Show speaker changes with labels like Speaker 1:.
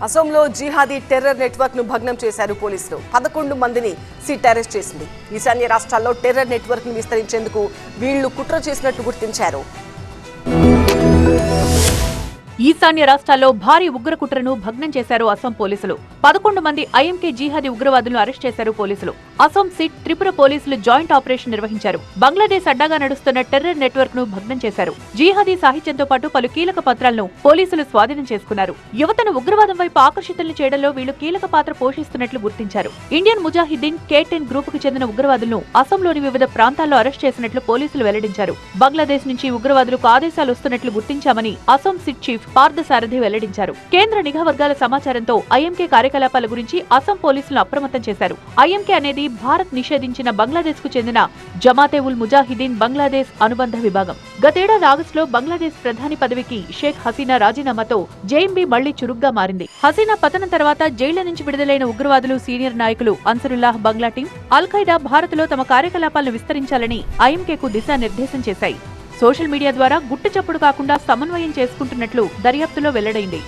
Speaker 1: అసోంలో jihadi terror network ను భగ్నం చేశారు పోలీసులు. 11 మందిని సిట్ అరెస్ట్ చేసింది. ఈశాన్య రాష్ట్రాల్లో టెర్రర్ నెట్వర్క్ ను విస్తరించేందుకు వీళ్లు కుట్ర చేసినట్టు గుర్తించారు.
Speaker 2: ఈశాన్య రాష్ట్రాల్లో భారీ ఉగ్రకుట్రను భగ్నం చేశారు అసోం పోలీసులు. 11 మంది ఐఎంకే జిహాదీ ఉగ్రవాదులను అరెస్ట్ చేశారు పోలీసులు. అసోం సిట్, త్రిపుర పోలీసులు జాయింట్ ఆపరేషన్ నిర్వహించారు. బంగ్లాదేశ్ అడ్డాగా నడుస్తున్న టెర్రర్ నెట్వర్క్ ను భగ్నం చేశారు. జిహాదీ సాహిత్యంతో పాటు పలు కీలక పత్రాలను పోలీసులు స్వాధీనం చేసుకున్నారు. యువతను ఉగ్రవాదం వైపు ఆకర్షితులను చేయడంలో వీళ్లు కీలక పాత్ర పోషిస్తున్నట్లు గుర్తించారు. ఇండియన్ ముజాహిద్దీన్, K10 గ్రూపుకు చెందిన ఉగ్రవాదులను అసోంలోని వివిధ ప్రాంతాల్లో అరెస్ట్ చేసినట్లు పోలీసులు వెల్లడించారు. బంగ్లాదేశ్ నుంచి ఉగ్రవాదులకు ఆదేశాలు వస్తున్నట్లు గుర్తించామని అసోం సిట్ చీఫ్ పార్థసారథి వెల్లడించారు. కేంద్ర నిఘా వర్గాల సమాచారంతో ఐఎంకే కార్యకలాపాల గురించి అసోం పోలీసులను అప్రమత్తం చేశారు. ఐఎంకే అనేది భారత్ నిషేధించిన బంగ్లాదేశ్ కు చెందిన జమాతే ఉల్ ముజాహిదీన్ బంగ్లాదేశ్ అనుబంధ విభాగం. గతేడాది ఆగస్టులో బంగ్లాదేశ్ ప్రధాని పదవికి షేక్ హసీనా రాజీనామాతో జేఎంబీ మళ్లీ చురుగ్గా మారింది. హసీనా పతనం తర్వాత జైళ్ల నుంచి విడుదలైన ఉగ్రవాదులు, సీనియర్ నాయకులు అన్సరుల్లాహ్ బంగ్లా టీం, అల్ ఖైదా భారత్లో తమ కార్యకలాపాలను విస్తరించాలని ఐఎంకేకు దిశానిర్దేశం చేశాయి. సోషల్ మీడియా ద్వారా గుట్టు చప్పుడు కాకుండా సమన్వయం చేసుకుంటున్నట్లు దర్యాప్తులో వెల్లడైంది.